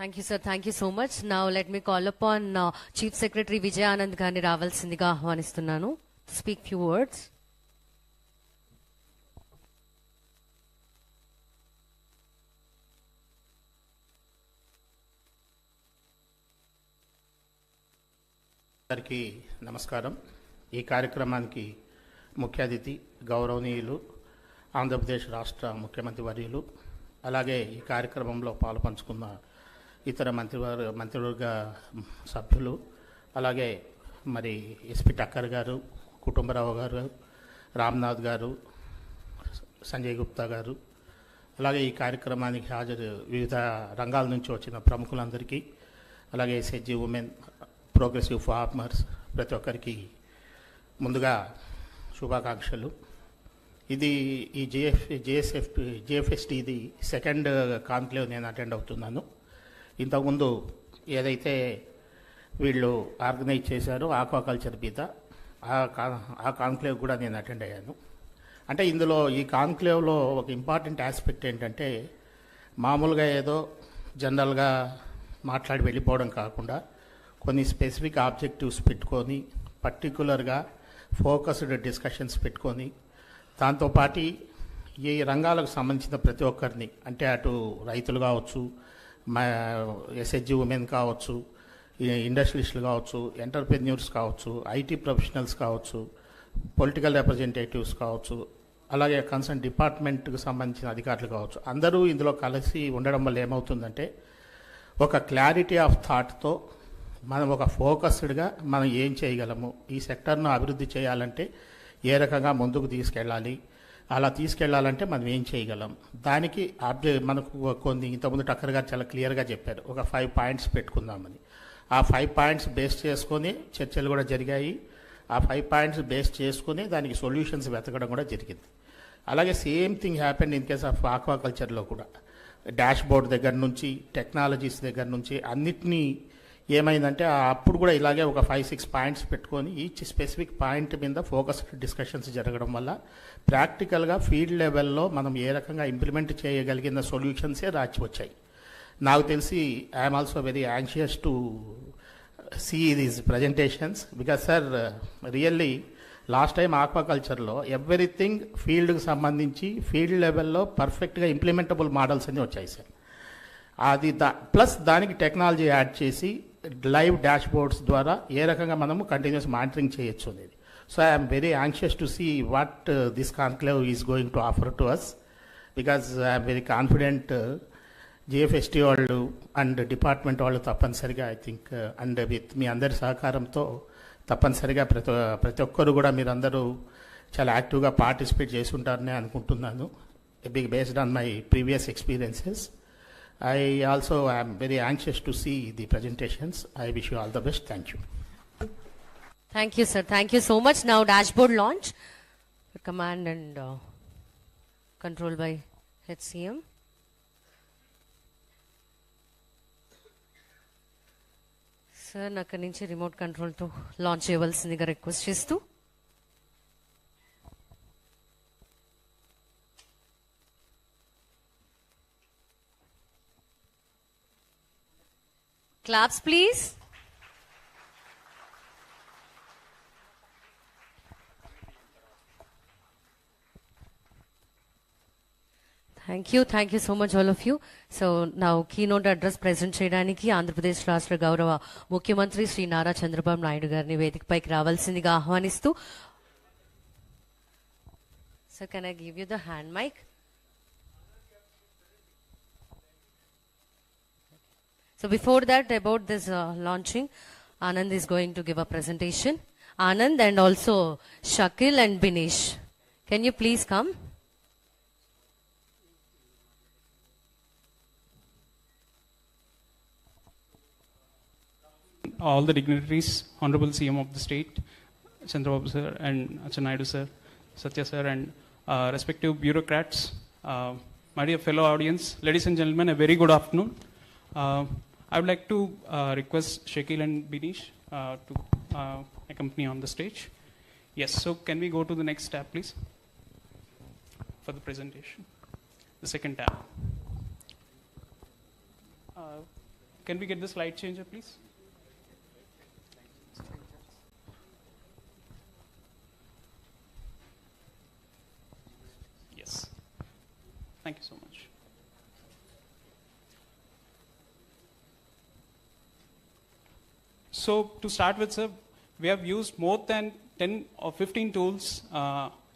Thank you, sir. Thank you so much. Now let me call upon Chief Secretary Vijay Anand గారిని రావాల్సిందిగా ఆహ్వానిస్తున్నాను. Speak few words. అందరికీ నమస్కారం. ఈ కార్యక్రమానికి ముఖ్య అతిథి గౌరవనీయులు ఆంధ్రప్రదేశ్ రాష్ట్ర ముఖ్యమంత్రి వర్యులు, అలాగే ఈ కార్యక్రమంలో పాలుపంచుకున్న ఇతర మంత్రివర్గ సభ్యులు, అలాగే మరి SP టక్కర్ గారు, కుటుంబరావు గారు, రామ్నాథ్ గారు, సంజయ్ గుప్తా గారు, అలాగే ఈ కార్యక్రమానికి హాజరు వివిధ రంగాల నుంచి వచ్చిన ప్రముఖులందరికీ, అలాగే SHG ఉమెన్, ప్రోగ్రెసివ్ ఫార్మర్స్, ప్రతి ఒక్కరికి ముందుగా శుభాకాంక్షలు. ఇది ఈ GFST ఇది సెకండ్ కాన్క్లేవ్ నేను అటెండ్ అవుతున్నాను. ఇంతకుముందు ఏదైతే వీళ్ళు ఆర్గనైజ్ చేశారో ఆక్వాకల్చర్ మీద ఆ కాన్క్లేవ్ కూడా నేను అటెండ్ అయ్యాను. అంటే ఇందులో ఈ కాన్క్లేవ్లో ఒక ఇంపార్టెంట్ ఆస్పెక్ట్ ఏంటంటే మామూలుగా ఏదో జనరల్గా మాట్లాడి వెళ్ళిపోవడం కాకుండా కొన్ని స్పెసిఫిక్ ఆబ్జెక్టివ్స్ పెట్టుకొని పర్టికులర్గా ఫోకస్డ్ డిస్కషన్స్ పెట్టుకొని దాంతోపాటు ఈ రంగాలకు సంబంధించిన ప్రతి ఒక్కరిని, అంటే అటు రైతులు కావచ్చు, ఎస్హెచ్జి ఉమెన్ కావచ్చు, ఇండస్ట్రియలిస్టులు కావచ్చు, ఎంటర్ప్రెన్యూర్స్ కావచ్చు, ఐటీ ప్రొఫెషనల్స్ కావచ్చు, పొలిటికల్ రిప్రజెంటేటివ్స్ కావచ్చు, అలాగే కన్సర్న్ డిపార్ట్మెంట్కి సంబంధించిన అధికారులు కావచ్చు, అందరూ ఇందులో కలిసి ఉండడం వల్ల ఏమవుతుందంటే ఒక క్లారిటీ ఆఫ్ థాట్తో మనం ఒక ఫోకస్డ్గా మనం ఏం చేయగలము, ఈ సెక్టర్ను అభివృద్ధి చేయాలంటే ఏ రకంగా ముందుకు తీసుకెళ్ళాలి, అలా తీసుకెళ్లాలంటే మనం ఏం చేయగలం, దానికి మనకు కొన్ని ఇంతకుముందు టక్కర్ గారు చాలా క్లియర్గా చెప్పారు. ఒక 5 పాయింట్స్ పెట్టుకుందామని. ఆ 5 పాయింట్స్ బేస్ చేసుకొని చర్చలు కూడా జరిగాయి. ఆ 5 పాయింట్స్ బేస్ చేసుకుని దానికి సొల్యూషన్స్ వెతకడం కూడా జరిగింది. అలాగే same thing happened in case of ఆక్వాకల్చర్లో కూడా. డాష్ బోర్డ్ దగ్గర నుంచి టెక్నాలజీస్ దగ్గర నుంచి అన్నిటినీ ఏమైందంటే అప్పుడు కూడా ఇలాగే ఒక 5-6 పాయింట్స్ పెట్టుకొని ఈచ్ స్పెసిఫిక్ పాయింట్ మీద ఫోకస్డ్ డిస్కషన్స్ జరగడం వల్ల ప్రాక్టికల్గా ఫీల్డ్ లెవెల్లో మనం ఏ రకంగా ఇంప్లిమెంట్ చేయగలిగిన సొల్యూషన్సే రాచి వచ్చాయి. నాకు తెలిసి I'm also very anxious to see these presentations because sir really last time ఆక్వాకల్చర్లో ఎవ్రీథింగ్ ఫీల్డ్కి సంబంధించి ఫీల్డ్ లెవెల్లో పర్ఫెక్ట్గా ఇంప్లిమెంటబుల్ మోడల్స్ అన్నీ వచ్చాయి సార్. అది ప్లస్ దానికి టెక్నాలజీ యాడ్ చేసి లైవ్ డాష్ బోర్డ్స్ ద్వారా ఏ రకంగా మనము కంటిన్యూస్ మానిటరింగ్ చేయొచ్చు అనేది. So I'm very anxious to see what this conclave is going to offer to us because I'm very confident GFST వాళ్ళు అండ్ డిపార్ట్మెంట్ వాళ్ళు తప్పనిసరిగా ఐ థింక్ అండ్ విత్ మీ అందరి సహకారంతో తప్పనిసరిగా ప్రతి ఒక్కరు కూడా మీరందరూ చాలా యాక్టివ్గా పార్టిసిపేట్ చేసి ఉంటారని అనుకుంటున్నాను. Based on my previous experiences. I also am very anxious to see the presentations. I wish you all the best. Thank you. Thank you, sir. Thank you so much. Now, dashboard launch. Command and control by HCM. Sir, nakkadi nunchi remote control to launch cheyavalsinదిగా request చేస్తూ. Claps, please. Thank you so much all of you. So now keynote address present cheyadaniki Andhra Pradesh Rashtra Gaurava Mukhyamantri Shri Nara Chandrababu Naidu garini vedikapayiki ravalsinదిగా ఆహ్వానిస్తూ. So can I give you the hand mic? So before that, about this launching, Anand is going to give a presentation. Anand and also Shakil and Binish. Can you please come? All the dignitaries, Honorable CM of the state, Chandrababu sir and Achanaidu sir, Satya sir and respective bureaucrats, my dear fellow audience, ladies and gentlemen, a very good afternoon. I would like to request Shakil and Binish to accompany on the stage. Yes, so can we go to the next tab, please, for the presentation? The second tab. Can we get the slide changer, please? Yes. Thank you so much. So to start with, sir, we have used more than 10 or 15 tools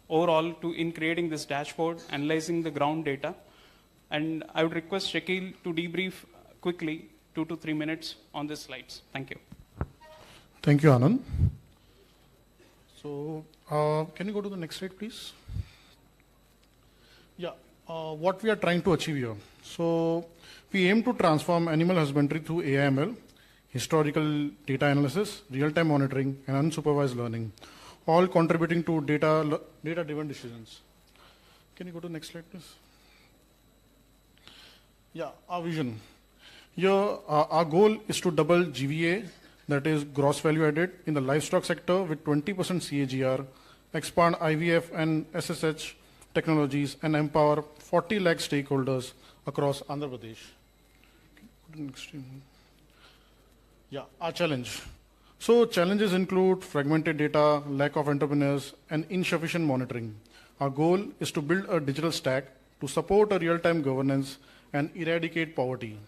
overall in creating this dashboard, analyzing the ground data. And I would request Shakil to debrief quickly 2 to 3 minutes on these slides. Thank you. Thank you, Anand. So can you go to the next slide, please? Yeah, what we are trying to achieve here. So we aim to transform animal husbandry through AIML, historical data analysis, real-time monitoring, and unsupervised learning, all contributing to data-driven decisions. Can you go to the next slide, please? Yeah, our vision. Here, our goal is to double GVA, that is gross value added, in the livestock sector with 20% CAGR, expand IVF and SSH technologies, and empower 40 lakh stakeholders across Andhra Pradesh. Yeah, our challenge. So challenges include fragmented data, lack of entrepreneurs, and insufficient monitoring. Our goal is to build a digital stack to support a real-time governance and eradicate poverty.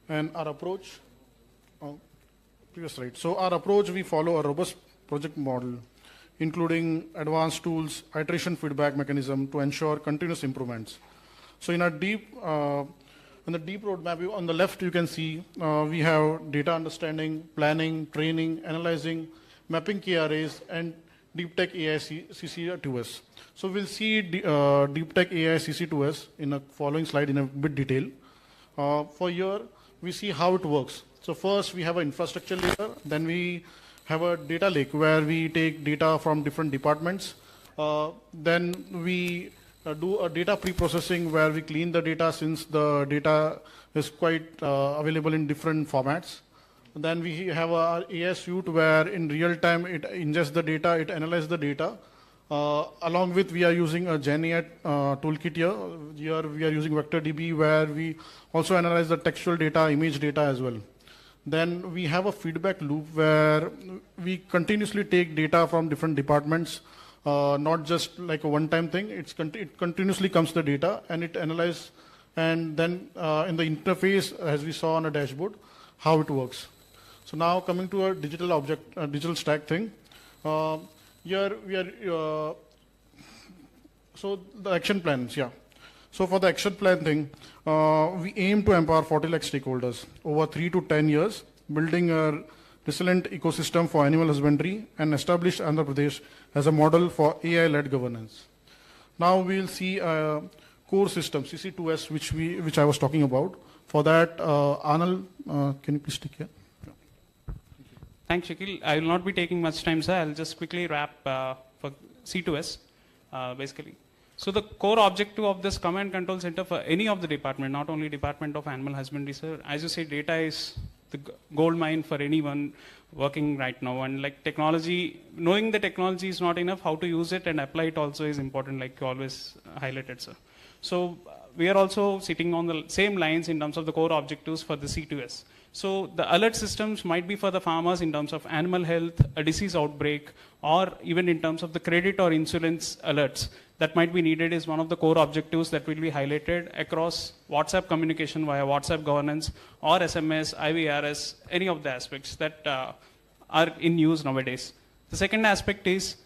And our approach, previous slide. So our approach, we follow a robust project model, including advanced tools, iteration feedback mechanism to ensure continuous improvements. So in our in the deep roadmap, on the left you can see we have data understanding, planning, training, analyzing, mapping key arrays, and deep tech AI CC2S. So we'll see deep tech AI CC2S in a following slide in a bit detail. For here, we see how it works. So first we have an infrastructure layer, then we have a data lake where we take data from different departments. Then we do a data pre-processing where we clean the data since the data is quite available in different formats. Then we have our AI suite where in real time it ingests the data, it analyzes the data. Along with we are using a GenAI toolkit here. Here we are using VectorDB where we also analyze the textual data, image data as well. Then we have a feedback loop where we continuously take data from different departments, not just like a one-time thing. It continuously comes the data and it analyzes, and then in the interface, as we saw on a dashboard, how it works. So now coming to a digital stack thing. Here we are, so the action plans, yeah. So for the action plan thing, we aim to empower 40 lakh stakeholders over 3 to 10 years, building a resilient ecosystem for animal husbandry and establish Andhra Pradesh as a model for AI-led governance. Now we'll see a core system, CC2S, which I was talking about. For that, Anil, can you please take here? Thanks, Shakil. I will not be taking much time, sir. I'll just quickly wrap for C2S, basically. So the core objective of this command control center for any of the department, not only Department of Animal Husbandry, sir, as you say, data is the gold mine for anyone working right now. And like technology, knowing the technology is not enough, how to use it and apply it also is important, like you always highlighted, sir. So we are also sitting on the same lines in terms of the core objectives for the C2S. So the alert systems might be for the farmers in terms of animal health, a disease outbreak, or even in terms of the credit or insurance alerts that might be needed is one of the core objectives that will be highlighted across WhatsApp communication via WhatsApp governance or SMS, IVRS, any of the aspects that are in use nowadays. The second aspect is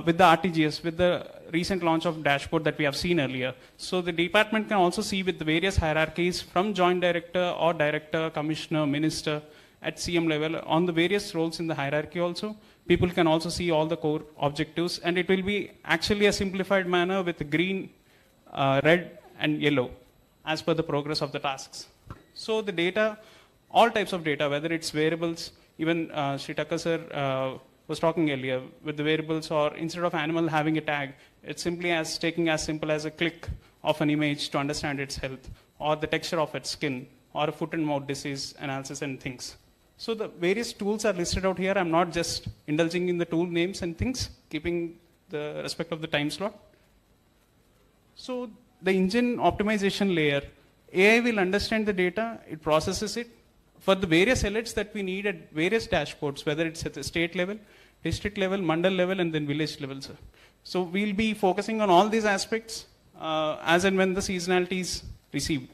with the RTGS, with the recent launch of dashboard that we have seen earlier. So the department can also see with the various hierarchies from joint director or director, commissioner, minister at CM level on the various roles in the hierarchy also. People can also see all the core objectives, and it will be actually a simplified manner with green, red and yellow as per the progress of the tasks. So the data, all types of data, whether it's variables, even Sri Thakkar sir was talking earlier with the variables, or instead of animal having a tag, it's simply as taking as simple as a click of an image to understand its health, or the texture of its skin, or a foot and mouth disease analysis and things. So the various tools are listed out here. I'm not just indulging in the tool names and things, keeping the respect of the time slot. So the engine optimization layer, AI will understand the data, it processes it for the various alerts that we need at various dashboards, whether it's at the state level, district level, mandal level, and then village level, sir. So we'll be focusing on all these aspects as and when the seasonality is received.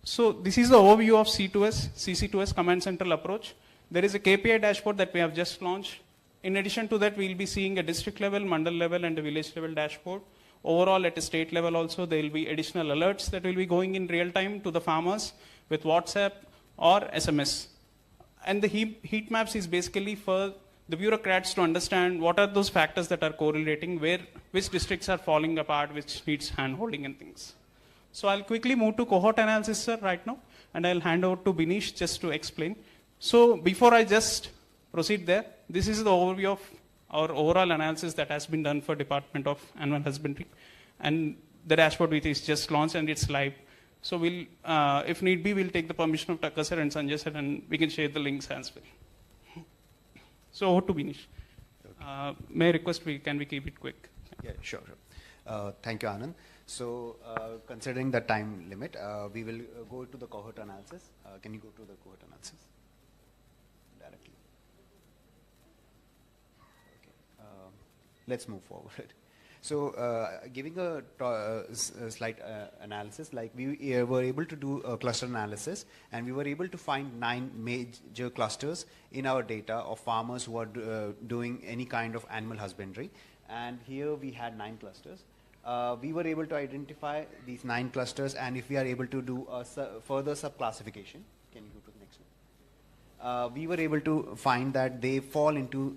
So this is the overview of C2S, CC2S command central approach. There is a KPI dashboard that we have just launched. In addition to that, we'll be seeing a district level, mandal level, and a village level dashboard. Overall, at a state level also, there will be additional alerts that will be going in real time to the farmers with WhatsApp or SMS. And the heat maps is basically for the bureaucrats to understand what are those factors that are correlating, which districts are falling apart, which needs hand-holding and things. So I'll quickly move to cohort analysis, sir, right now, and I'll hand over to Binish just to explain. So before I just proceed there, this is the overview of our overall analysis that has been done for Department of Animal Husbandry. And the dashboard which is just launched and it's live. So we'll, if need be, we'll take the permission of Tucker sir and Sanjay sir, and we can share the links as well. So over to Binish. May I request can we keep it quick? Yeah, sure. Thank you, Anand. So, considering the time limit, we will go to the cohort analysis. Can you go to the cohort analysis directly? Okay. Let's move forward. So, giving a slight analysis, like we were able to do a cluster analysis, and we were able to find 9 major clusters in our data of farmers who are doing any kind of animal husbandry. And here we had 9 clusters. We were able to identify these 9 clusters, and if we are able to do a further sub-classification, can you go to the next one? We were able to find that they fall into